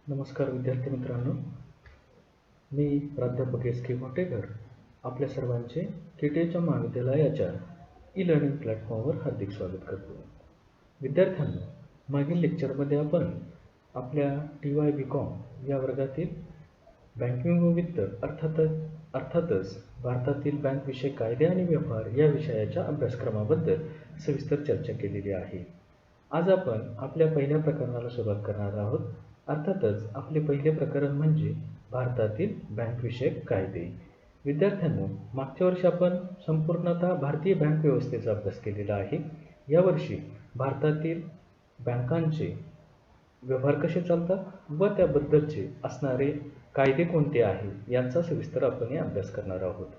नमस्कार विद्यार्थी मित्रांनो, मी प्राध्यापक एस.के. वाटेकर आपल्या सर्वांचे के.टी.एच. महाविद्यालयाच्या ई-लर्निंग प्लॅटफॉर्मवर हार्दिक स्वागत करतो. विद्यार्थ्यांनो, मागील लेक्चरमध्ये आपण आपल्या टी.वाय. बी.कॉम या वर्गातील बँकिंग व वित्त अर्थातच भारतातील बँक विषयक कायदे आणि व्यवहार या विषयाच्या अभ्यासक्रमाबद्दल सविस्तर चर्चा केलेली आहे. आज आपण आपल्या पहिल्या प्रकरणाला सुरुवात करणार आहोत. अर्थातच आपले पहिले प्रकरण म्हणजे भारतातील बँक विषयक कायदे. विद्यार्थ्यांनो, मागच्या वर्षी आपण संपूर्णतः भारतीय बँक व्यवस्थेचा अभ्यास केलेला आहे. यावर्षी भारतातील बँकांचे व्यवहार कसे चालतात व त्याबद्दलचे असणारे कायदे कोणते आहे याचा सविस्तर आपण अभ्यास करणार आहोत.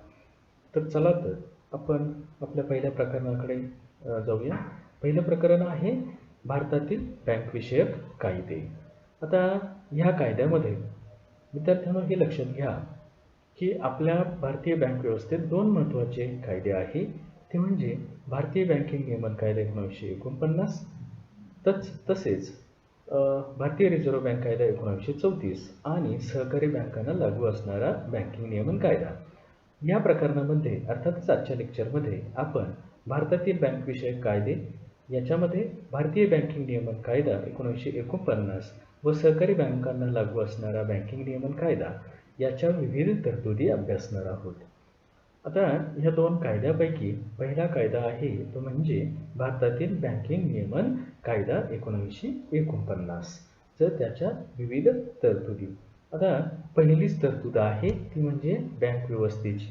तर चला तर आपण आपल्या पहिल्या प्रकरणाकडे जाऊया. पहिलं प्रकरण आहे भारतातील बँक विषयक कायदे. आता ह्या कायद्यामध्ये विद्यार्थ्यांनो हे लक्षात घ्या की आपल्या भारतीय बँक व्यवस्थेत दोन महत्त्वाचे कायदे आहेत. ते म्हणजे भारतीय बँकिंग नियमन कायदा 1949 तसेच भारतीय रिझर्व्ह बँक कायदा 1934 आणि सहकारी बँकांना लागू असणारा बँकिंग नियमन कायदा. या प्रकरणामध्ये अर्थातच आजच्या लेक्चरमध्ये आपण भारतातील बँक विषयक कायदे याच्यामध्ये भारतीय बँकिंग नियमन कायदा 1949 व सहकारी बँकांना लागू असणारा बँकिंग नियमन कायदा याच्या विविध तरतुदी अभ्यासणार आहोत. आता ह्या दोन कायद्यापैकी पहिला कायदा आहे तो म्हणजे भारतातील बँकिंग नियमन कायदा 1949 तर त्याच्या विविध तरतुदी. आता पहिलीच तरतूद आहे ती म्हणजे बँक व्यवस्थेची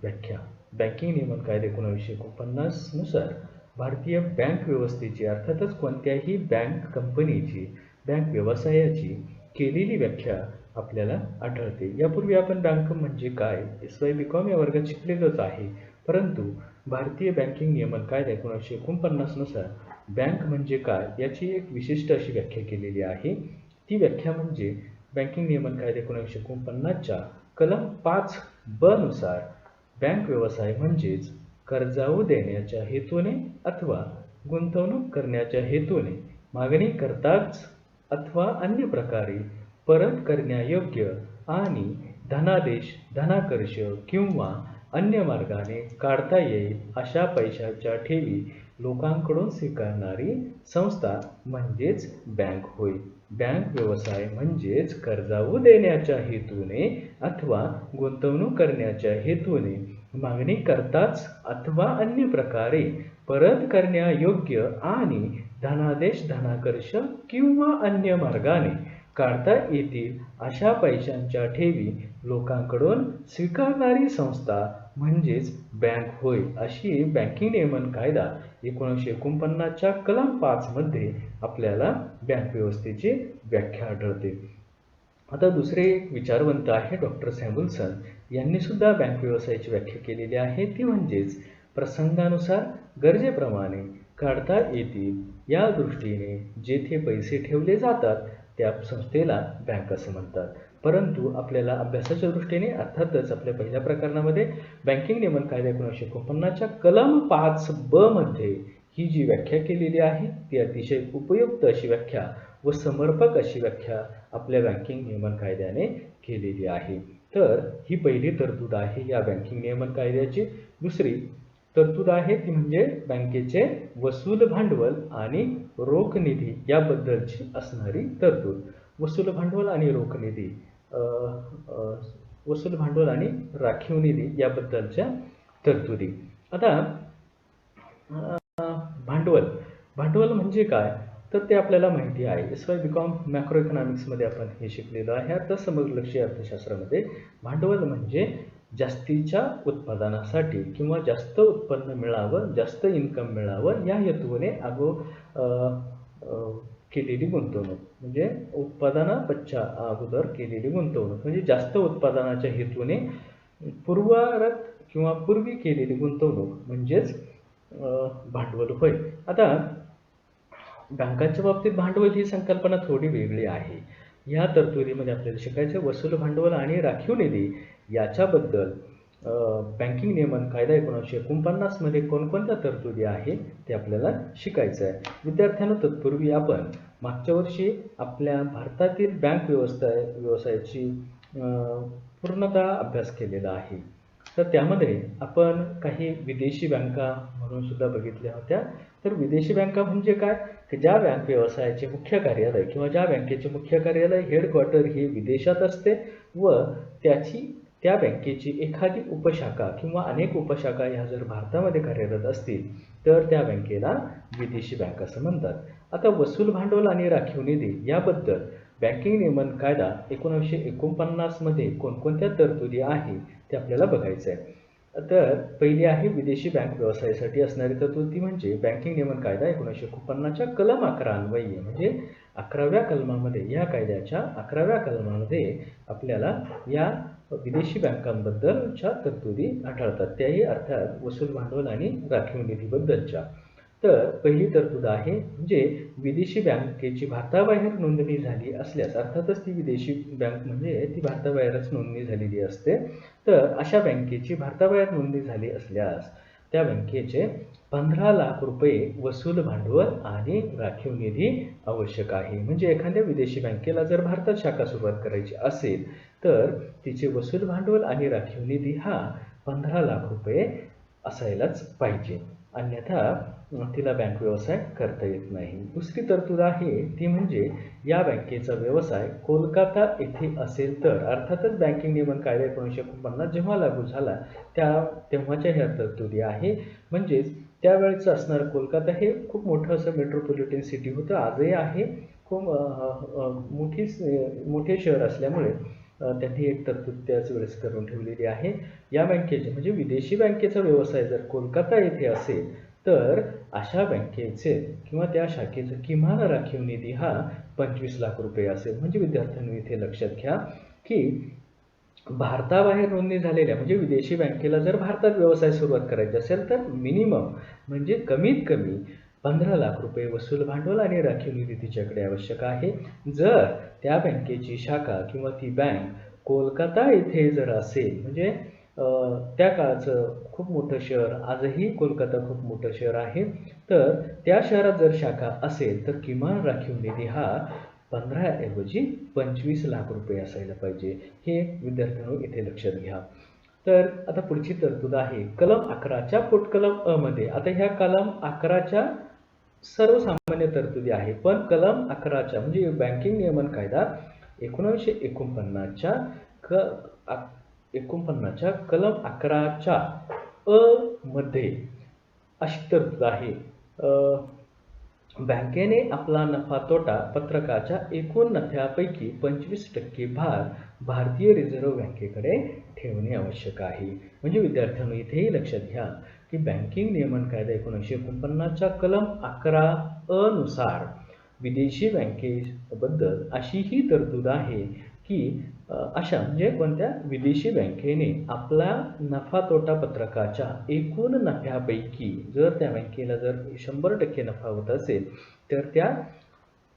व्याख्या. बँकिंग नियमन कायदा 1949 नुसार भारतीय बँक व्यवस्थेची अर्थातच कोणत्याही बँक कंपनीची बँक व्यवसायाची केलेली व्याख्या आपल्याला आढळते. यापूर्वी आपण बँक म्हणजे काय एस.वाय. बी.कॉम या वर्गात शिकलेलोच आहे, परंतु भारतीय बँकिंग नियमन कायदा 1949 नुसार बँक म्हणजे काय याची एक विशिष्ट अशी व्याख्या केलेली आहे. ती व्याख्या म्हणजे बँकिंग नियमन कायदा 1949च्या कलम 5(ब) नुसार बँक व्यवसाय म्हणजेच कर्जाऊ देण्याच्या हेतूने अथवा गुंतवणूक करण्याच्या हेतूने मागणी करताच अथवा अन्य प्रकारे परत करण्यायोग्य आणि धनादेश, धनाकर्ष किंवा अन्य मार्गाने काढता येईल अशा पैशाच्या ठेवी लोकांकडून स्वीकारणारी संस्था म्हणजेच बँक होय. बँक व्यवसाय म्हणजेच कर्जाऊ देण्याच्या हेतूने अथवा गुंतवणूक करण्याच्या हेतूने मागणी करताच अथवा अन्य प्रकारे परत करण्यायोग्य आणि धनादेश, धनाकर्ष किंवा अन्य मार्गाने काढता येतील अशा पैशांच्या ठेवी लोकांकडून स्वीकारणारी संस्था म्हणजेच बँक होय. अशी बँकिंग नियमन कायदा 1949च्या कलम 5 मध्ये आपल्याला बँक व्यवस्थेची व्याख्या आढळते. आता दुसरे एक विचारवंत आहे डॉक्टर सॅम्युएल्सन यांनी सुद्धा बँक व्यवसायाची व्याख्या केलेली आहे. ती म्हणजेच प्रसंगानुसार गरजेप्रमाणे काढता येतील या दृष्टीने जेथे पैसे ठेवले जातात त्या संस्थेला बँक असं म्हणतात. परंतु आपल्याला अभ्यासाच्या दृष्टीने अर्थातच आपल्या पहिल्या प्रकरणामध्ये बँकिंग नियमन कायदा 1949च्या कलम 5(ब) मध्ये ही जी व्याख्या केलेली आहे ती अतिशय उपयुक्त अशी व्याख्या व समर्पक अशी व्याख्या आपल्या बँकिंग नियमन कायद्याने केलेली आहे. तर ही पहिली तरतूद आहे या बँकिंग नियमन कायद्याची. दुसरी तरतूद आहे ती म्हणजे बँकेचे वसूल भांडवल आणि रोख निधी याबद्दलची असणारी तरतूद. वसूल भांडवल आणि रोख निधी, वसूल भांडवल आणि राखीव निधी याबद्दलच्या तरतुदी. आता भांडवल म्हणजे काय तर ते आपल्याला माहिती आहे. एस.वाय. बी.कॉम मॅक्रो इकॉनॉमिक्समध्ये आपण हे शिकलेलो आहे. आता समग्रलक्षी अर्थशास्त्रामध्ये भांडवल म्हणजे जास्तीच्या उत्पादनासाठी किंवा जास्त उत्पन्न मिळावं, जास्त इन्कम मिळावं या हेतूने केलेली गुंतवणूक म्हणजे उत्पादनापेक्षा अगोदर केलेली गुंतवणूक म्हणजे जास्त उत्पादनाच्या हेतूने पूर्वी केलेली गुंतवणूक म्हणजेच भांडवल होय. आता बँकांच्या बाबतीत भांडवल ही संकल्पना थोडी वेगळी आहे. या तरतुदीमध्ये आपल्याला शिकायचं वसूल भांडवल आणि राखीव निधी याच्याबद्दल बँकिंग नियमन कायदा 1949 मध्ये कोणकोणत्या तरतुदी आहेत ते आपल्याला शिकायचं आहे. विद्यार्थ्यांना तत्पूर्वी आपण मागच्या वर्षी आपल्या भारतातील बँक व्यवसायाची पूर्णतः अभ्यास केलेला आहे. तर त्यामध्ये आपण काही विदेशी बँका म्हणून सुद्धा बघितल्या होत्या. तर विदेशी बँका म्हणजे काय, की ज्या बँक व्यवसायाचे मुख्य कार्यालय किंवा ज्या बँकेचे मुख्य कार्यालय हेडक्वार्टर हे विदेशात असते व त्या बँकेची एखादी उपशाखा किंवा अनेक उपशाखा ह्या जर भारतामध्ये कार्यरत असतील तर त्या बँकेला विदेशी बँक असं म्हणतात. आता वसूल भांडवल आणि राखीव निधी याबद्दल बँकिंग नियमन कायदा 1949 मध्ये कोणकोणत्या तरतुदी आहे ते आपल्याला बघायचं आहे. तर पहिली आहे विदेशी बँक व्यवसायासाठी असणारी तरतूद, ती म्हणजे बँकिंग नियमन कायदा 1949च्या कलम 11 अन्वये, म्हणजे 11व्या कलमामध्ये, या कायद्याच्या 11व्या कलमामध्ये आपल्याला या विदेशी बँकांबद्दलच्या तरतुदी आढळतात, त्याही अर्थात वसूल भांडवल आणि राखीव निधीबद्दलच्या. तर पहिली तरतूद आहे म्हणजे विदेशी बँकेची भारताबाहेर नोंदणी झाली असल्यास, अर्थातच ती विदेशी बँक म्हणजे ती भारताबाहेरच नोंदणी झालेली असते. तर अशा बँकेची भारताबाहेर नोंदणी झाली असल्यास त्या बँकेचे 15 लाख रुपये वसूल भांडवल आणि राखीव निधी आवश्यक आहे. म्हणजे एखाद्या विदेशी बँकेला जर भारतात शाखा सुरुवात करायची असेल तर तिचे वसूल भांडवल आणि राखीव निधी हा 15 लाख रुपये असायलाच पाहिजे, अन्यथा तिला बँक व्यवसाय करता येत नाही. दुसरी तरतूद आहे ती म्हणजे या बँकेचा व्यवसाय कोलकाता येथे असेल तर, अर्थातच बँकिंग नियमन कायदा 1949 जेव्हा लागू झाला तेव्हाच्या ह्या तरतुदी आहे. म्हणजेच त्यावेळेचं असणारं कोलकाता हे खूप मोठं असं मेट्रोपॉलिटन सिटी होतं, आजही आहे, खूप मोठे शहर असल्यामुळे त्यांनी एक तरतूद त्याच वेळेस करून ठेवलेली आहे. या बँकेचे म्हणजे विदेशी बँकेचा व्यवसाय जर कोलकाता येथे असेल तर अशा बँकेचे किंवा त्या शाखेचा किमान राखीव निधी हा 25 लाख रुपये असेल. म्हणजे विद्यार्थ्यांनी इथे लक्षात घ्या की भारताबाहेर नोंदणी झालेल्या म्हणजे विदेशी बँकेला जर भारतात व्यवसाय सुरुवात करायचा असेल तर मिनिमम म्हणजे कमीत कमी 15 लाख रुपये वसूल भांडवल आणि राखीव निधी तिच्याकडे आवश्यक आहे. जर त्या बँकेची शाखा किंवा ती बँक कोलकाता येथे जर असेल, म्हणजे त्या काळचं खूप मोठं शहर, आजही कोलकाता खूप मोठं शहर आहे, तर त्या शहरात जर शाखा असेल तर किमान राखीव निधी हा 15 ऐवजी 25 लाख रुपये असायला पाहिजे. हे विद्यार्थ्यांनो इथे लक्षात घ्या. तर आता पुढची तरतूद आहे कलम 11च्या पोटकलम अ मध्ये. आता ह्या कलम 11च्या सर्वसामान्य तरतुदी आहे, पण कलम 11च्या म्हणजे बँकिंग नियमन कायदा 1949च्या कलम 11च्या अ मध्ये अशी तरतूद आहे, बँकेने आपला नफा तोटा पत्रकाच्या एकूण नफ्यापैकी 25% भाग भारतीय रिझर्व्ह बँकेकडे ठेवणे आवश्यक आहे. म्हणजे विद्यार्थ्यांनो इथेही लक्षात घ्या की बँकिंग नियमन कायदा 1949च्या कलम 11 अ नुसार विदेशी बँकेबद्दल अशी ही तरतूद आहे की अशा म्हणजे कोणत्या विदेशी बँकेने आपला नफा तोटा पत्रकाच्या एकूण नफ्यापैकी, जर त्या बँकेला जर 100% नफा होत असेल तर त्या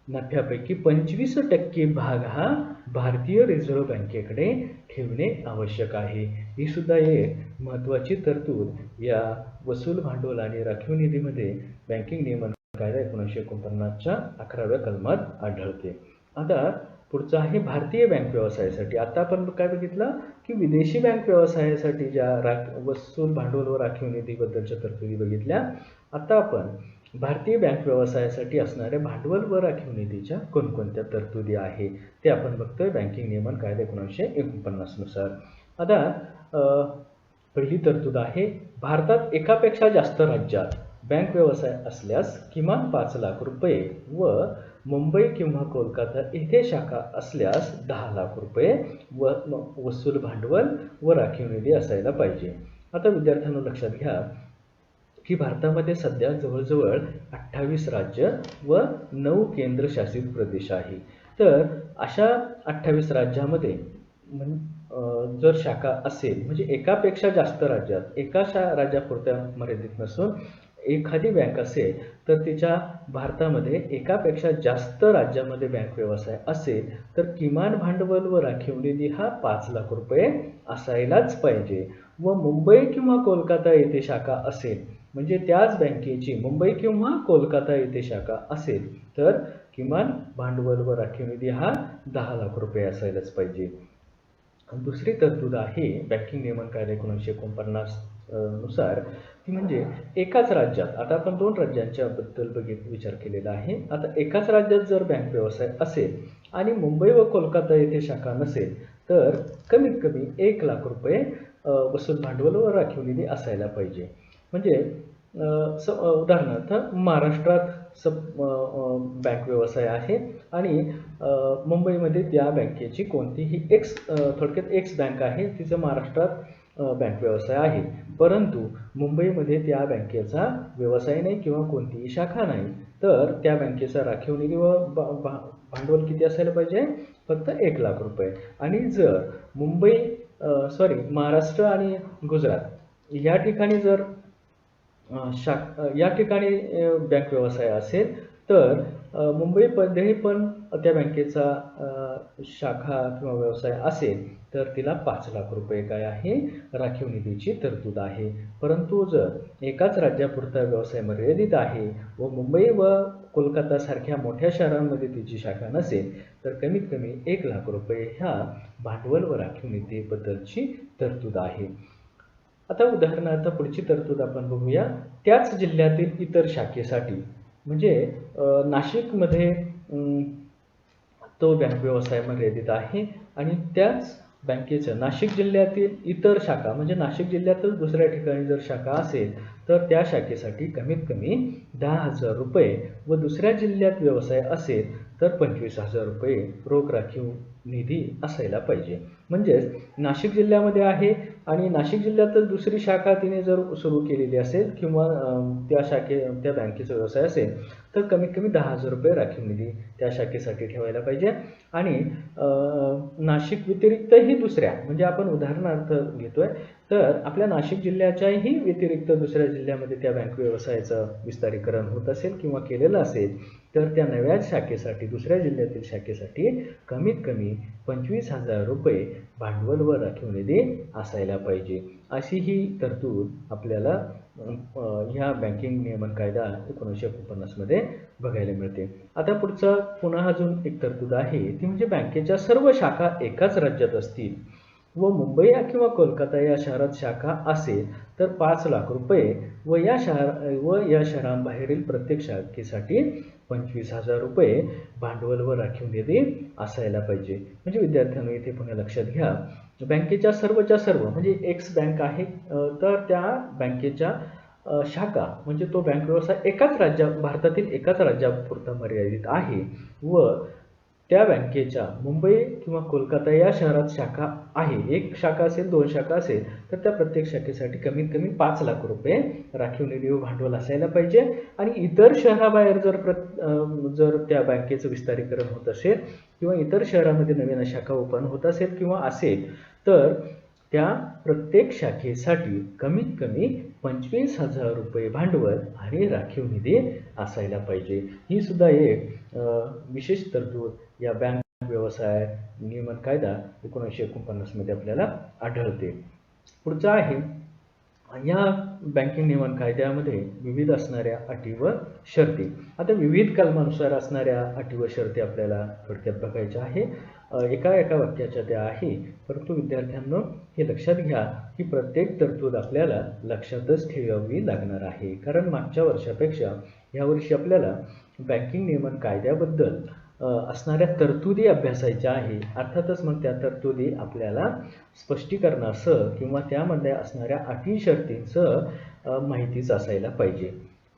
नफ्यापैकी 25% भाग हा भारतीय रिझर्व्ह बँकेकडे ठेवणे आवश्यक आहे. ही सुद्धा एक महत्त्वाची तरतूद या वसूल भांडवल आणि राखीव निधीमध्ये बँकिंग नियमन कायदा 1949च्या 11व्या कलमात आढळते. आता पुढचं आहे भारतीय बँक व्यवसायासाठी. आता आपण काय बघितलं की विदेशी बँक व्यवसायासाठी ज्या वसूल भांडवल व राखीव निधीबद्दलच्या तरतुदी बघितल्या. आता आपण भारतीय बँक व्यवसायासाठी असणाऱ्या भांडवल व राखीव निधीच्या कोणकोणत्या तरतुदी आहे ते आपण बघतोय बँकिंग नियमन कायदा 1949 नुसार. आता पहिली तरतूद आहे भारतात एकापेक्षा जास्त राज्यात बँक व्यवसाय असल्यास किमान 5 लाख रुपये व मुंबई किंवा कोलकाता येथे शाखा असल्यास 10 लाख रुपये वसूल भांडवल व राखीव निधी असायला पाहिजे. आता विद्यार्थ्यांना लक्षात घ्या की भारतामध्ये सध्या जवळजवळ 28 राज्य व 9 केंद्रशासित प्रदेश आहे. तर अशा 28 राज्यामध्ये जर शाखा असेल म्हणजे एकापेक्षा जास्त राज्यात, एका राज्यापुरत्या मर्यादित नसून एखादी बँक असेल तर तिच्या भारतामध्ये एकापेक्षा जास्त राज्यामध्ये बँक व्यवसाय असेल तर किमान भांडवल व राखीव निधी हा 5 लाख रुपये असायलाच पाहिजे. व मुंबई किंवा कोलकाता येथे शाखा असेल म्हणजे त्याच बँकेची मुंबई किंवा कोलकाता येथे शाखा असेल तर किमान भांडवल व राखीव निधी हा 10 लाख रुपये असायलाच पाहिजे. दुसरी तरतूद आहे बँकिंग नियमन कायदा 1949 नुसार, ती म्हणजे एकाच राज्यात, आता आपण 2 राज्यांच्या बद्दल विचार केलेला आहे. आता एकाच राज्यात जर बँक व्यवसाय असेल आणि मुंबई व कोलकाता येथे शाखा नसेल तर कमीत कमी 1 लाख रुपये वसूल भांडवल व राखीव निधी असायला पाहिजे. म्हणजे उदाहरणार्थ महाराष्ट्रात बँक व्यवसाय आहे आणि मुंबईमध्ये त्या बँकेची कोणतीही थोडक्यात एक्स बँक आहे, तिचं महाराष्ट्रात बँक व्यवसाय आहे, परंतु मुंबईमध्ये त्या बँकेचा व्यवसाय नाही किंवा कोणतीही शाखा नाही, तर त्या बँकेचा राखीव निधी व भांडवल किती असायला पाहिजे? फक्त 1 लाख रुपये. आणि जर महाराष्ट्र आणि गुजरात या ठिकाणी जर या ठिकाणी बँक व्यवसाय असेल तर मुंबईमध्ये पण त्या बँकेचा शाखा किंवा व्यवसाय असेल तर तिला 5 लाख रुपये काय आहे? राखीव निधीची तरतूद आहे. परंतु जर एकाच राज्यापुरता व्यवसाय मर्यादित आहे व मुंबई व कोलकाता सारख्या मोठ्या शहरांमध्ये तिची शाखा नसेल तर कमीत कमी 1 लाख रुपये ह्या भांडवल व राखीव निधीबद्दलची तरतूद आहे. आता उदाहरणार्थ पुढची तरतूद आपण बघूया. त्याच जिल्ह्यातील इतर शाखेसाठी, म्हणजे नाशिकमध्ये तो बँक व्यवसाय मर्यादित आहे आणि त्याच बँकेचं नाशिक जिल्ह्यातील इतर शाखा, म्हणजे नाशिक जिल्ह्यातच दुसऱ्या ठिकाणी जर शाखा असेल तर त्या शाखेसाठी कमीत कमी 10,000 रुपये व दुसऱ्या जिल्ह्यात व्यवसाय असेल तर 25,000 रुपये रोख राखीव निधी असायला पाहिजे. म्हणजेच नाशिक जिल्ह्यामध्ये आहे आणि नाशिक जिल्ह्यातच दुसरी शाखा तिने जर सुरू केलेली असेल किंवा त्या बँकेचा व्यवसाय असेल तर कमीत कमी 10,000 रुपये राखीव निधी त्या शाखेसाठी ठेवायला पाहिजे. आणि नाशिक व्यतिरिक्तही दुसऱ्या, म्हणजे आपण उदाहरणार्थ घेतोय तर आपल्या नाशिक जिल्ह्याच्याही व्यतिरिक्त दुसऱ्या जिल्ह्यामध्ये त्या बँक व्यवसायाचं विस्तारीकरण होत असेल किंवा केलेलं असेल तर त्या नव्या शाखेसाठी, दुसऱ्या जिल्ह्यातील शाखेसाठी कमीत कमी 25,000 रुपये भांडवल व राखीव निधी असायला पाहिजे. अशी ही तरतूद आपल्याला ह्या बँकिंग नियमन कायदा 1949 मध्ये बघायला मिळते. आता पुढचा पुन्हा अजून एक तरतूद आहे, ती म्हणजे बँकेच्या सर्व शाखा एकाच राज्यात असतील व मुंबई किंवा कोलकाता या शहरात शाखा असेल तर 5 लाख रुपये व या शहरांबाहेरील प्रत्येक शाखेसाठी 25,000 रुपये भांडवल व राखीव निधी असायला पाहिजे. म्हणजे विद्यार्थ्यांनी इथे पुन्हा लक्षात घ्या, बँकेच्या सर्वच्या सर्व, म्हणजे एक्स बँक आहे तर त्या बँकेच्या शाखा, म्हणजे तो बँक व्यवसाय भारतातील एकाच राज्यापुरता मर्यादित आहे व त्या बँकेच्या मुंबई किंवा कोलकाता या शहरात शाखा आहे, एक शाखा असेल, 2 शाखा असेल तर त्या प्रत्येक शाखेसाठी कमीत कमी 5 लाख रुपये राखीव निधी व भांडवल असायला पाहिजे. आणि इतर शहराबाहेर जर त्या बँकेचं विस्तारीकरण होत असेल किंवा इतर शहरामध्ये नवीन शाखा ओपन होत असेल किंवा असेल तर त्या प्रत्येक शाखेसाठी कमीत कमी 25,000 रुपये भांडवल आणि राखीव निधी असायला पाहिजे. ही सुद्धा एक विशेष तरतूद या बँक व्यवसाय नियमन कायदा 1949 मध्ये आपल्याला आढळते. पुढचा आहे, या बँकिंग नियमन कायद्यामध्ये विविध असणाऱ्या अटी व शर्ती. आता विविध कलमानुसार असणाऱ्या अटी व शर्ती आपल्याला थोडक्यात बघायच्या आहे. एका वाक्याच्या त्या आहे, परंतु विद्यार्थ्यांनो हे लक्षात घ्या की प्रत्येक तरतूद आपल्याला लक्षातच ठेवावी लागणार आहे, कारण मागच्या वर्षापेक्षा यावर्षी आपल्याला बँकिंग नियमन कायद्याबद्दल असणाऱ्या तरतुदी अभ्यासायच्या आहे. अर्थातच मग त्या तरतुदी आपल्याला स्पष्टीकरणासह किंवा त्यामध्ये असणाऱ्या अटी शर्तींसह माहितीच असायला पाहिजे.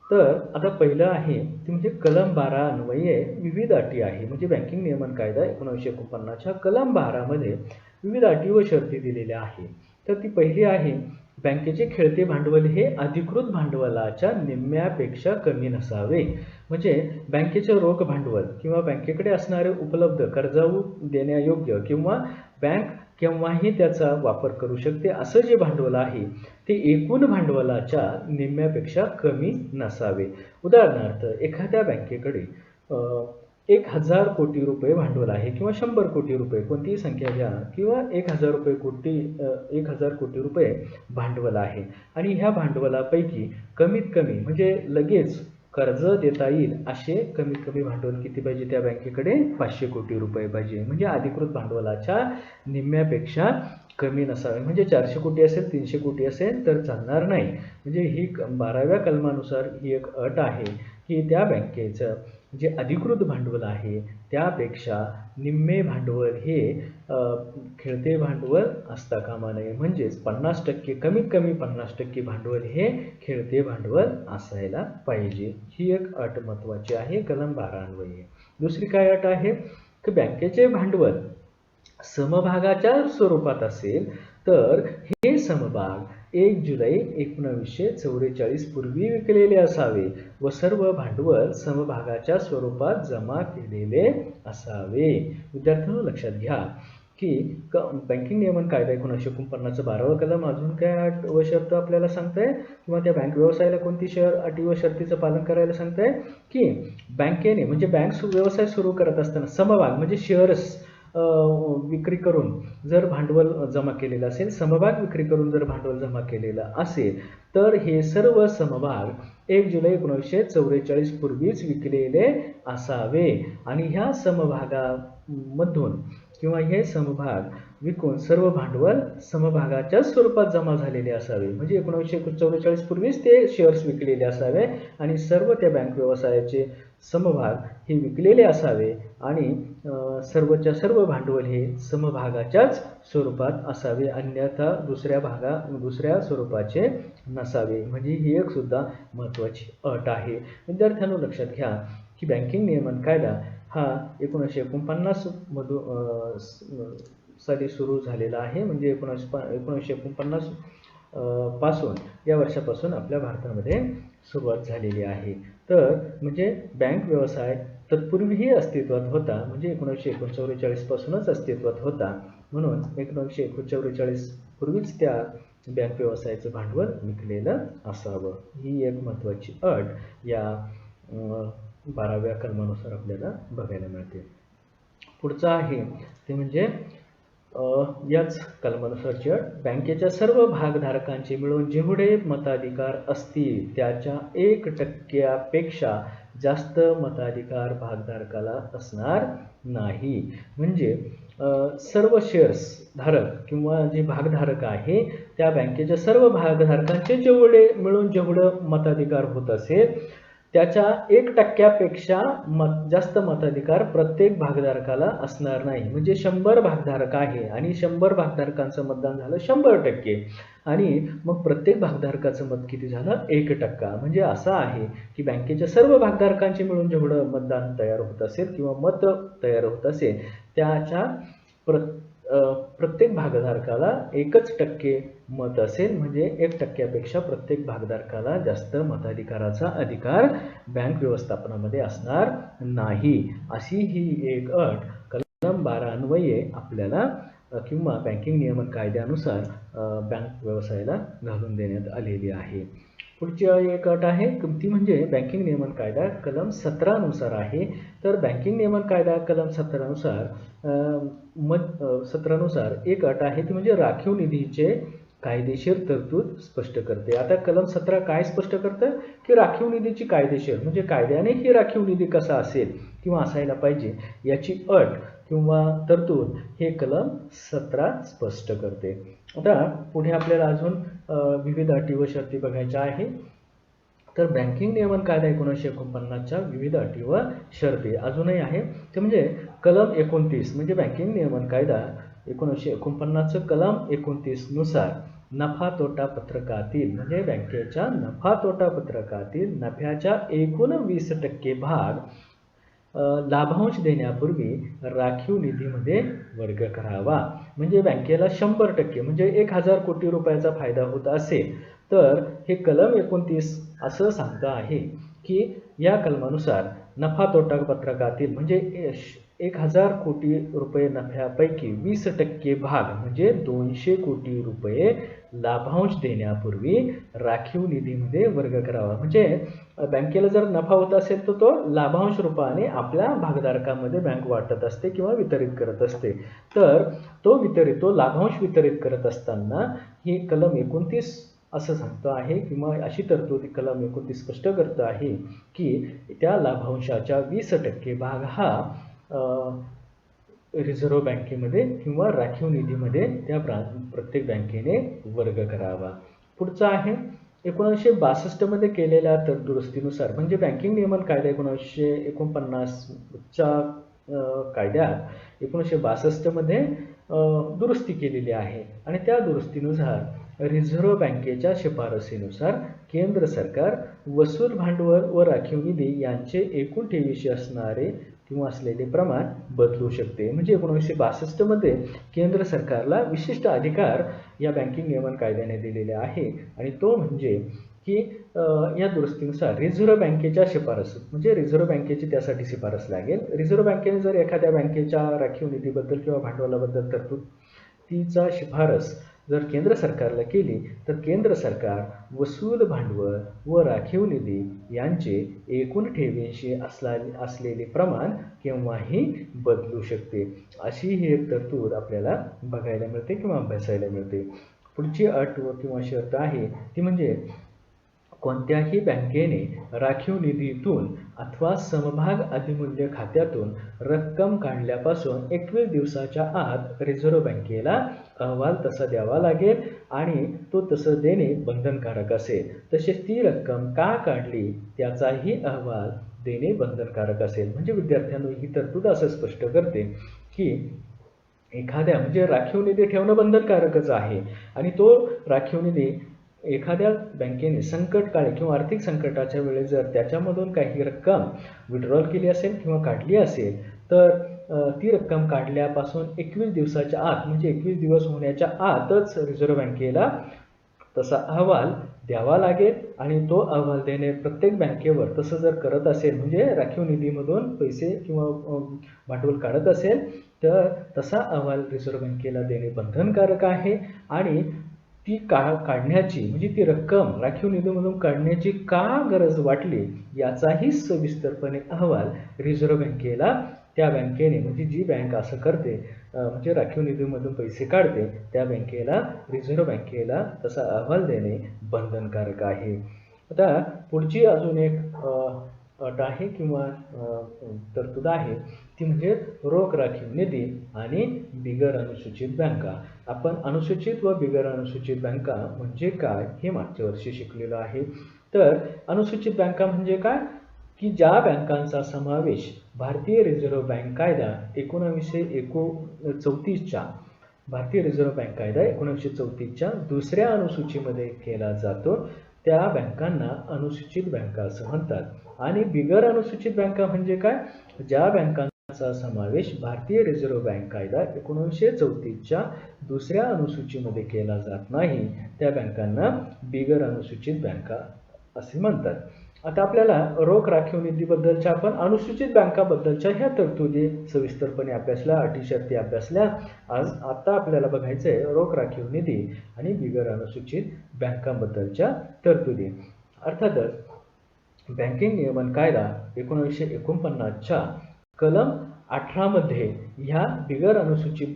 तर आता पहिलं आहे ते म्हणजे कलम 12 अन्वये विविध अटी आहे. म्हणजे बँकिंग नियमन कायदा 1949च्या कलम 12 मध्ये विविध अटी व शर्ती दिलेल्या आहे. तर ती पहिली आहे, बँकेचे खेळते भांडवल हे अधिकृत भांडवलाच्या निम्म्यापेक्षा कमी नसावे. म्हणजे बँकेचे रोख भांडवल किंवा बँकेकडे असणारे उपलब्ध कर्जाऊ देण्यायोग्य किंवा बँक केव्हाही त्याचा वापर करू शकते असं जे भांडवल आहे ते एकूण भांडवलाच्या निम्म्यापेक्षा कमी नसावे. उदाहरणार्थ एखाद्या बँकेकडे 1,000 कोटी रुपये भांडवल आहे किंवा 100 कोटी रुपये, कोणतीही संख्या घ्या, किंवा 1,000 कोटी रुपये भांडवल आहे आणि ह्या भांडवलापैकी कमीत कमी म्हणजे लगेच कर्ज देता येईल असे कमीत कमी भांडवल किती पाहिजे त्या बँकेकडे? 500 कोटी रुपये पाहिजे. म्हणजे अधिकृत भांडवलाच्या निम्म्यापेक्षा कमी नसावे. म्हणजे 400 कोटी असेल, 300 कोटी असेल तर चालणार नाही. म्हणजे ही 12व्या कलमानुसार ही एक अट आहे की त्या बँकेचं जे अधिकृत भांडवल आहे त्यापेक्षा निम्मे भांडवल हे खेळते भांडवल असता कामा नये. म्हणजेच 50% कमीत कमी 50% भांडवल हे खेळते भांडवल असायला पाहिजे. ही एक अट महत्त्वाची आहे कलम 12 अन्वये. दुसरी काय अट आहे की बँकेचे भांडवल समभागाच्या स्वरूपात असेल तर हे समभाग 1 जुलै 1944 पूर्वी विकलेले असावे व सर्व भांडवल समभागाच्या स्वरूपात जमा केलेले असावे. विद्यार्थ्यांनो लक्षात घ्या की बँकिंग नियमन कायदा 1949 12वा कलम अजून काय अट व शर्त आपल्याला सांगताय किंवा त्या बँक व्यवसायाला कोणती अटी व शर्तीचं पालन करायला सांगताय की बँकेने म्हणजे बँक व्यवसाय सुरू करत असताना समभाग म्हणजे शेअर्स विक्री करून जर भांडवल जमा केलेलं असेल, समभाग विक्री करून जर भांडवल जमा केलेलं असेल तर हे सर्व समभाग 1 जुलै 1944 पूर्वीच विकलेले असावे आणि ह्या समभागामधून किंवा हे समभाग विकून सर्व भांडवल समभागाच्या स्वरूपात जमा झालेले असावे. म्हणजे 1944 पूर्वीच ते शेअर्स विकलेले असावे आणि सर्व त्या बँक व्यवसायाचे समभाग हे विकलेले असावे आणि सर्वच्या सर्व भांडवल हे समभागाच्याच स्वरूपात असावे, अन्यथा दुसऱ्या स्वरूपाचे नसावे. म्हणजे ही एक सुद्धा महत्त्वाची अट आहे. विद्यार्थ्यांनो लक्षात घ्या की बँकिंग नियमन कायदा हा 1949 साली सुरू झालेला आहे. म्हणजे 1949 पासून या वर्षापासून आपल्या भारतामध्ये सुरुवात झालेली आहे. तर म्हणजे बँक व्यवसाय तत्पूर्वीही अस्तित्वात होता. म्हणजे 1944 पासूनच अस्तित्वात होता. म्हणून 1944 पूर्वीच त्या बँक व्यवसायाचं भांडवल विकलेलं असावं. ही एक महत्त्वाची अट या 12व्या कलमानुसार आपल्याला बघायला मिळते. पुढचं आहे ते म्हणजे याच कलमानुसारची अट बँकेच्या सर्व भागधारकांचे मिळून जेवढे मताधिकार असतील त्याच्या 1% जास्त मताधिकार भागधारकाला असणार नाही. म्हणजे सर्व शेअर्स धारक किंवा जे भागधारक आहे त्या बँकेच्या सर्व भागधारकांचे मिळून जेवढं मताधिकार होत असेल त्याच्या 1% जास्त मताधिकार प्रत्येक भागधारकाला असणार नाही. म्हणजे 100 भागधारक आहे आणि 100 भागधारकांचं मतदान झालं 100% आणि मग प्रत्येक भागधारकाचं मत किती झालं? 1%. म्हणजे असं आहे की बँकेच्या सर्व भागधारकांचे मिळून जेवढं मतदान तयार होत असेल किंवा मत तयार होत असेल त्याच्या प्रत्येक भागधारकाला 1% मत असेल. म्हणजे 1%पेक्षा प्रत्येक भागधारकाला जास्त मताधिकाराचा अधिकार बँक व्यवस्थापनामध्ये असणार नाही. अशी ही एक अट कलम 12 अन्वये आपल्याला किंवा बँकिंग नियमन कायद्यानुसार बँक व्यवसायाला घालून देण्यात आलेली आहे. पुढची एक अट आहे ती म्हणजे बँकिंग नियमन कायदा कलम 17 नुसार आहे. तर बँकिंग नियमन कायदा कलम 17 नुसार एक अट आहे ती म्हणजे राखीव निधीचे कायदेशीर तरतूद स्पष्ट करते. आता कलम 17 काय स्पष्ट करतं की राखीव निधीची कायदेशीर म्हणजे कायद्याने ही राखीव निधी कसा असेल किंवा असायला पाहिजे याची अट किंवा तरतूद हे कलम 17 स्पष्ट करते. आता पुढे आपल्याला अजून विविध अटी व शर्ती बघायच्या आहे. तर बँकिंग नियमन कायदा 1949च्या विविध अटी व शर्ती अजूनही आहे ते म्हणजे कलम 29 म्हणजे बँकिंग नियमन कायदा 1949 कलम 29 नुसार नफा तोटा पत्रकातील म्हणजे बँकेच्या नफा तोटा पत्रकातील नफ्याच्या एकूण 20% भाग लाभांश देण्यापूर्वी राखीव निधीमध्ये वर्ग करावा. म्हणजे बँकेला 100% म्हणजे 1000 कोटी रुपयाचा फायदा होत असेल तर हे कलम 29 असं सांगतं आहे की या कलमानुसार नफा तोटा पत्रकातील म्हणजे 1000 कोटी रुपये नफ्यापैकी 20% भाग म्हणजे 200 कोटी रुपये लाभांश देण्यापूर्वी राखीव निधीमध्ये वर्ग करावा. म्हणजे बँकेला जर नफा होत असेल तर तो लाभांश रूपाने आपल्या भागधारकांमध्ये बँक वाटत असते किंवा वितरित करत असते. तर तो लाभांश वितरित करत असताना ही कलम 29 असं सांगतं आहे किंवा अशी तरतूद कलम 29 स्पष्ट करत आहे की त्या लाभांशाच्या 20% भाग हा रिझर्व्ह बँकेमध्ये किंवा राखीव निधीमध्ये त्या प्रत्येक बँकेने वर्ग करावा. पुढचा आहे 1962 मध्ये केलेल्या दुरुस्तीनुसार म्हणजे बँकिंग नियमन कायदा 1949च्या कायद्यात 1962 मध्ये दुरुस्ती केलेली आहे आणि त्या दुरुस्तीनुसार रिझर्व्ह बँकेच्या शिफारसीनुसार केंद्र सरकार वसूल भांडवल व राखीव निधी यांचे एकूण ठेवीशी असणारे किंवा असलेले प्रमाण बदलू शकते. म्हणजे 1962 मध्ये केंद्र सरकारला विशिष्ट अधिकार या बँकिंग नियमन कायद्याने दिलेले आहे आणि तो म्हणजे की या दुरुस्तीनुसार रिझर्व्ह बँकेच्या शिफारस म्हणजे रिझर्व्ह बँकेची त्यासाठी शिफारस लागेल. रिझर्व्ह बँकेने जर एखाद्या बँकेच्या राखीव निधीबद्दल किंवा भांडवलाबद्दल तरतुदीचा शिफारस जर केंद्र सरकारला केली तर केंद्र सरकार वसूल भांडवल व राखीव निधी यांचे एकूण ठेवींशी असलेले प्रमाण केव्हाही बदलू शकते. अशी ही एक तरतूद आपल्याला बघायला मिळते किंवा अभ्यासायला मिळते. पुढची अट किंवा शर्त आहे ती म्हणजे कोणत्याही बँकेने राखीव निधीतून अथवा समभाग अधिमूल्य खात्यातून रक्कम काढल्यापासून 21 दिवसाच्या आत रिझर्व्ह बँकेला अहवाल तसा द्यावा लागेल आणि तो तसं देणे बंधनकारक असेल. तसेच ती रक्कम का काढली त्याचाही अहवाल देणे बंधनकारक असेल. म्हणजे विद्यार्थ्यांनो ही तरतूद असं स्पष्ट करते की एखाद्या म्हणजे राखीव निधी ठेवणं बंधनकारकच आहे आणि तो राखीव निधी एखाद्या बँकेने संकटकाळी किंवा आर्थिक संकटाच्या वेळेस जर त्याच्यामधून काही रक्कम विड्रॉल केली असेल किंवा काढली असेल तर ती रक्कम काढल्यापासून 21 दिवसाच्या आत म्हणजे 21 दिवस होण्याच्या आतच रिझर्व्ह बँकेला तसा अहवाल द्यावा लागेल आणि तो अहवाल देणे प्रत्येक बँकेवर तसं जर करत असेल म्हणजे राखीव निधीमधून पैसे किंवा भांडवल काढत असेल तर तसा अहवाल रिझर्व्ह बँकेला देणे बंधनकारक आहे आणि ती काढण्याची म्हणजे ती रक्कम राखीव निधीमधून काढण्याची का गरज वाटली याचाही सविस्तरपणे अहवाल रिझर्व्ह बँकेला त्या बँकेने म्हणजे जी बँक असं करते म्हणजे राखीव निधीमधून पैसे काढते त्या बँकेला रिझर्व्ह बँकेला तसा अहवाल देणे बंधनकारक आहे. आता पुढची अजून एक अट आहे किंवा तरतूद आहे ती म्हणजे रोख राखीव निधी आणि बिगर अनुसूचित बँका. आपण अनुसूचित व बिगर अनुसूचित बँका म्हणजे काय हे मागच्या वर्षी शिकलेलो आहे. तर अनुसूचित बँका म्हणजे काय की ज्या बँकांचा समावेश भारतीय रिझर्व्ह बँक कायदा 1934च्या भारतीय रिझर्व्ह बँक कायदा 1934च्या दुसऱ्या अनुसूचीमध्ये केला जातो त्या बँकांना अनुसूचित बँका असं म्हणतात. आणि बिगर अनुसूचित बँका म्हणजे काय ज्या बँकांचा समावेश भारतीय रिझर्व्ह बँक कायदा 1934च्या दुसऱ्या अनुसूचीमध्ये केला जात नाही त्या बँकांना बिगर अनुसूचित बँका असे म्हणतात. आता आपल्याला रोख राखीव निधीबद्दलच्या आपण अनुसूचित बँकाबद्दलच्या ह्या तरतुदी सविस्तरपणे अभ्यासल्या अटी शर्ती अभ्यासल्या. आता आपल्याला बघायचं आहे रोख राखीव निधी आणि बिगर अनुसूचित बँकांबद्दलच्या तरतुदी. अर्थातच बँकिंग नियमन कायदा 1949च्या कलम 18 मध्ये ह्या बिगर अनुसूचित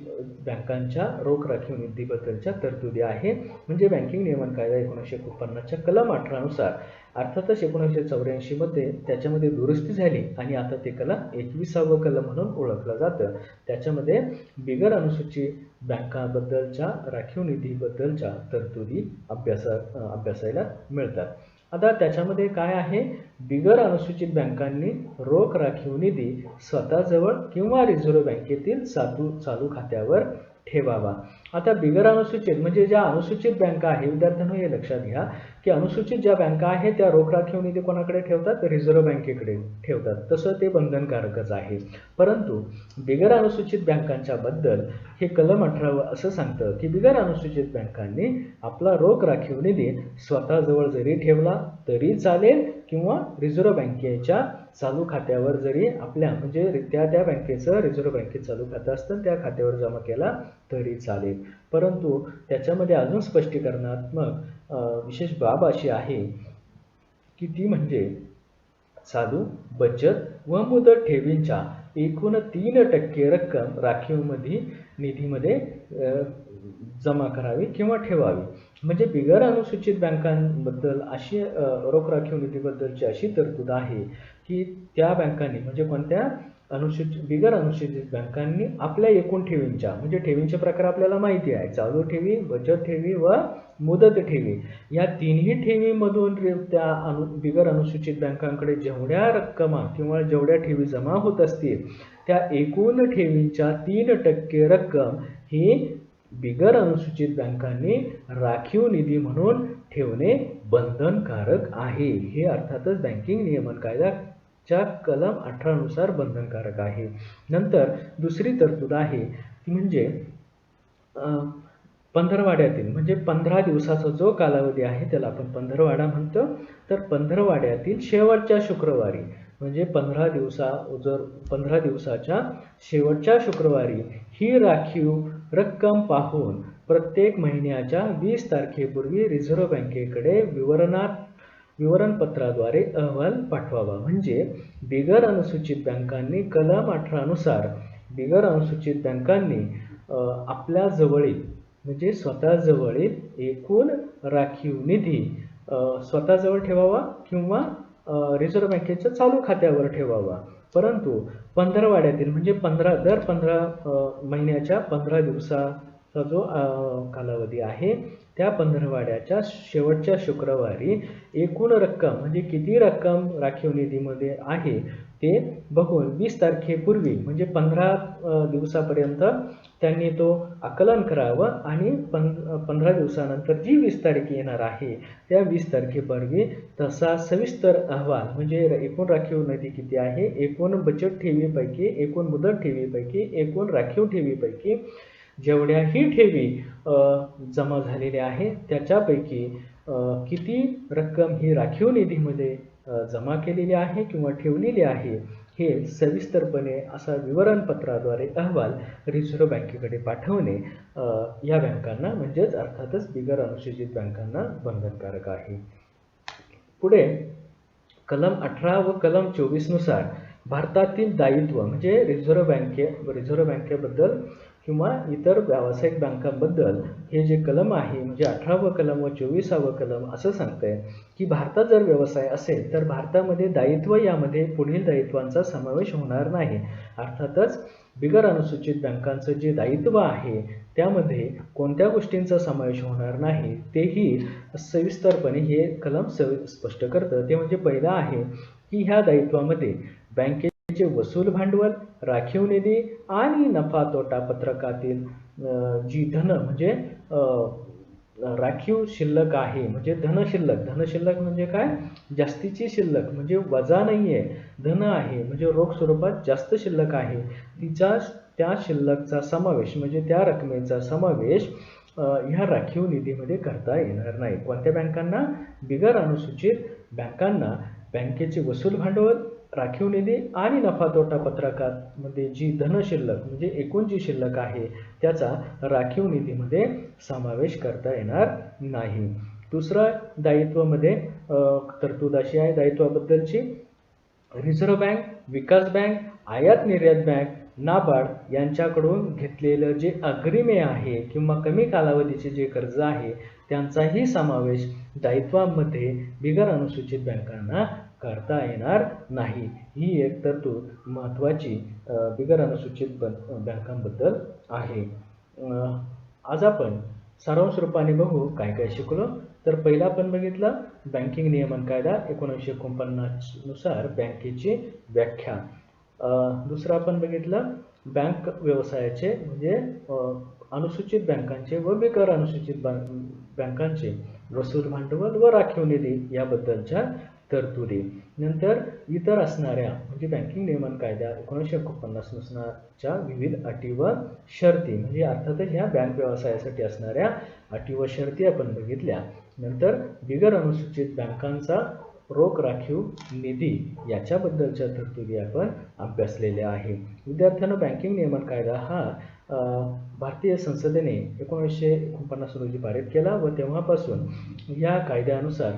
बँकांच्या रोख राखीव निधीबद्दलच्या तरतुदी आहे. म्हणजे बँकिंग नियमन कायदा 1949च्या कलम 18 नुसार अर्थातच 1984 मध्ये त्याच्यामध्ये दुरुस्ती झाली आणि आता ते कलम 21वे कलम म्हणून ओळखलं जातं. त्याच्यामध्ये बिगर अनुसूचित बँकांबद्दलच्या राखीव निधीबद्दलच्या तरतुदी अभ्यासायला मिळतात. आता त्याच्यामध्ये काय आहे बिगर अनुसूचित बँकांनी रोख राखीव निधी स्वतःजवळ किंवा रिझर्व्ह बँकेतील चालू खात्यावर ठेवावा. आता बिगर अनुसूचित म्हणजे ज्या अनुसूचित बँका आहे विद्यार्थ्यांनो हे लक्षात घ्या की अनुसूचित ज्या बँका आहेत त्या रोख राखीव निधी कोणाकडे ठेवतात रिझर्व्ह बँकेकडे ठेवतात तसं ते बंधनकारकच आहे. परंतु बिगर अनुसूचित बँकांच्या बद्दल हे कलम 18 असं सांगतं की बिगर अनुसूचित बँकांनी आपला रोख राखीव निधी स्वतःजवळ जरी ठेवला तरी चालेल किंवा रिझर्व्ह बँकेच्या चालू खात्यावर जरी आपल्या म्हणजे त्या बँकेचं रिझर्व्ह बँकेत चालू खातं असतं त्या खात्यावर जमा केला तरी चालेल. परंतु त्याच्यामध्ये अजून स्पष्टीकरणात्मक विशेष बाब अशी आहे की ती म्हणजे चालू बचत व मुदत ठेवींच्या एकूण 3% रक्कम राखीव निधीमध्ये जमा करावी किंवा ठेवावी. म्हणजे बिगर अनुसूचित बँकांबद्दल अशी रोख राखीव निधीबद्दलची अशी तरतूद आहे की त्या बँकांनी म्हणजे कोणत्या बिगर अनुसूचित बँकांनी आपल्या एकूण ठेवींच्या म्हणजे ठेवींचे प्रकार आपल्याला माहिती आहे, चालू ठेवी, बचत ठेवी व मुदत ठेवी, या तिन्ही ठेवीमधून त्या बिगर अनुसूचित बँकांकडे जेवढ्या रक्कमा किंवा जेवढ्या ठेवी जमा होत असतील त्या एकूण ठेवींच्या 3% रक्कम ही बिगर अनुसूचित बँकांनी राखीव निधी म्हणून ठेवणे बंधनकारक आहे. हे अर्थातच बँकिंग नियमन कायद्याच्या कलम 18 नुसार बंधनकारक आहे. नंतर दुसरी तरतूद आहे ती म्हणजे पंधरवाड्यातील म्हणजे 15 दिवसाचा जो कालावधी आहे त्याला आपण पंधरवाडा म्हणतो. तर पंधरवाड्यातील शेवटच्या शुक्रवारी म्हणजे 15 दिवसाच्या शेवटच्या शुक्रवारी ही राखीव रक्कम पाहून प्रत्येक महिन्याच्या 20 तारखेपूर्वी रिझर्व्ह बँकेकडे विवरणपत्राद्वारे अहवाल पाठवावा. म्हणजे बिगर अनुसूचित बँकांनी कलम 18 नुसार बिगर अनुसूचित बँकांनी आपल्या जवळील म्हणजे स्वतःजवळील एकूण राखीव निधी स्वतःजवळ ठेवावा किंवा रिझर्व्ह बँकेच्या चालू खात्यावर ठेवावा. परंतु पंधरवाड्यातील म्हणजे दर 15 महिन्याच्या 15 दिवसाचा जो कालावधी आहे त्या पंधरवाड्याच्या शेवटच्या शुक्रवारी एकूण रक्कम म्हणजे किती रक्कम राखीव निधीमध्ये आहे ते बघून 20 तारखेपूर्वी म्हणजे 15 दिवसापर्यंत त्यांनी तो आकलन करावं आणि 15 दिवसानंतर जी 20 तारीख येणार आहे त्या 20 तारखेपूर्वी तसा सविस्तर अहवाल म्हणजे एकूण राखीव निधी किती आहे, एकूण बचत ठेवीपैकी, एकूण मुदत ठेवीपैकी, एकूण राखीव ठेवीपैकी जेवढ्याही ठेवी जमा झालेल्या आहे त्याच्यापैकी किती रक्कम ही राखीव निधीमध्ये जमा केलेली आहे किंवा ठेवलेली आहे हे सविस्तरपणे असा विवरणपत्राद्वारे अहवाल रिझर्व्ह बँकेकडे पाठवणे या बँकांना म्हणजेच अर्थातच बिगर अनुसूचित बँकांना बंधनकारक आहे. पुढे कलम 18 व कलम 24 नुसार भारतातील दायित्व म्हणजे रिझर्व्ह बँकेबद्दल किंवा इतर व्यावसायिक बँकांबद्दल हे जे कलम आहे म्हणजे 18व कलम व 24वा कलम असं सांगतंय की भारतात जर व्यवसाय असेल तर भारतामध्ये दायित्व यामध्ये पुढील दायित्वांचा समावेश होणार नाही. अर्थातच बिगर अनुसूचित बँकांचं जे दायित्व आहे त्यामध्ये कोणत्या गोष्टींचा समावेश होणार नाही तेही सविस्तरपणे हे कलम स्पष्ट करतं. ते म्हणजे पहिला आहे की ह्या दायित्वामध्ये बँकेचे वसूल भांडवल, राखीव निधी आणि नफा तोटा पत्रकातील जी धन म्हणजे राखीव शिल्लक आहे म्हणजे धनशिल्लक म्हणजे काय, जास्तीची शिल्लक म्हणजे वजा नाहीये, धन आहे म्हणजे रोख स्वरूपात जास्त शिल्लक आहे त्या शिल्लकचा समावेश म्हणजे त्या रकमेचा समावेश ह्या राखीव निधीमध्ये करता येणार नाही. कोणत्या बँकांना? बिगर अनुसूचित बँकांना बँकेचे वसूल भांडवल, राखीव निधी आणि नफा तोटा पत्रकामध्ये जी धनशिल्लक म्हणजे एकूण जी शिल्लक आहे त्याचा राखीव निधीमध्ये समावेश करता येणार नाही. दुसरा दायित्वामध्ये तरतूद अशी आहे दायित्वाबद्दलची, रिझर्व्ह बँक, विकास बँक, आयात निर्यात बँक, नाबार्ड यांच्याकडून घेतलेलं जे अग्रिमे आहे किंवा कमी कालावधीचे जे कर्ज आहे त्यांचाही समावेश दायित्वामध्ये बिगर अनुसूचित बँकांना करता येणार नाही. ही एक तरतूद महत्त्वाची बिगर अनुसूचित बँकांबद्दल आहे. आज आपण सारांश रूपाने बघू काय काय शिकलो. तर पहिला आपण बघितलं बँकिंग नियमन कायदा 1949 नुसार बँकेची व्याख्या. दुसरं आपण बघितलं बँक व्यवसायाचे म्हणजे अनुसूचित बँकांचे व बिगर अनुसूचित बँकांचे वसूल भांडवल व राखीव निधी याबद्दलच्या तरतुदी. नंतर इतर असणाऱ्या म्हणजे बँकिंग नियमन कायदा 1949 नुसारच्या विविध अटी व शर्ती म्हणजे अर्थातच ह्या बँक व्यवसायासाठी असणाऱ्या अटी व शर्ती आपण बघितल्या. नंतर बिगर अनुसूचित बँकांचा रोख राखीव निधी याच्याबद्दलच्या तरतुदी आपण अभ्यासलेल्या आहे. विद्यार्थ्यांनो, बँकिंग नियमन कायदा हा भारतीय संसदेने 1949 रोजी पारित केला व तेव्हापासून या कायद्यानुसार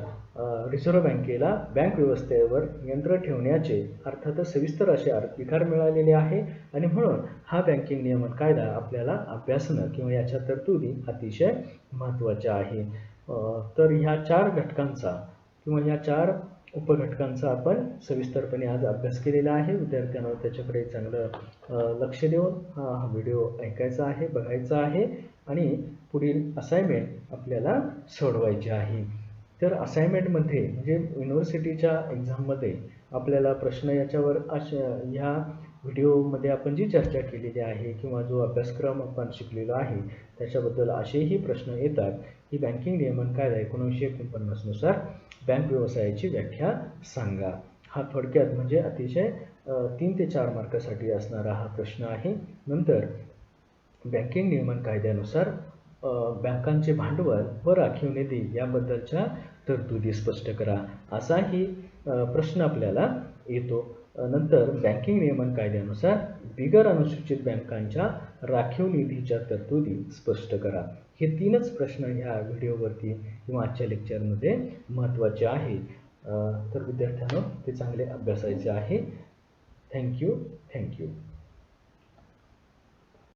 रिझर्व्ह बँकेला बँक व्यवस्थेवर नियंत्रण ठेवण्याचे अर्थातच सविस्तर असे अधिकार मिळालेले आहे आणि म्हणून हा बँकिंग नियमन कायदा आपल्याला अभ्यासणं किंवा याच्या तरतुदी अतिशय महत्त्वाच्या आहे. तर ह्या 4 घटकांचा किंवा ह्या 4 उपघटकांचा आपण सविस्तरपणे आज अभ्यास केलेला आहे. विद्यार्थ्यांना त्याच्याकडे चांगलं लक्ष देऊन हा व्हिडिओ ऐकायचा आहे, बघायचा आहे आणि पुढील असाइनमेंट आपल्याला सोडवायची आहे. तर असाइनमेंटमध्ये म्हणजे युनिव्हर्सिटीच्या एक्झाममध्ये आपल्याला प्रश्न याच्यावर ह्या व्हिडिओमध्ये आपण जी चर्चा केलेली आहे किंवा जो अभ्यासक्रम आपण शिकलेला आहे त्याच्याबद्दल असेही प्रश्न येतात की बँकिंग नियमन कायदा 1949 नुसार बँक व्यवसायाची व्याख्या सांगा. हा थोडक्यात म्हणजे अतिशय 3 ते 4 मार्कासाठी असणारा हा प्रश्न आहे. नंतर बँकिंग नियमन कायद्यानुसार बँकांचे भांडवल व राखीव निधी याबद्दलच्या तरतुदी स्पष्ट करा असाही प्रश्न आपल्याला येतो. नंतर बँकिंग नियमन कायद्यानुसार बिगर अनुसूचित बँकांच्या राखीव निधीच्या तरतुदी स्पष्ट करा. हे 3च प्रश्न ह्या व्हिडिओवरती किंवा आजच्या लेक्चरमध्ये महत्त्वाचे आहे. तर विद्यार्थ्यांनो ते चांगले अभ्यासायचे आहे. थँक्यू.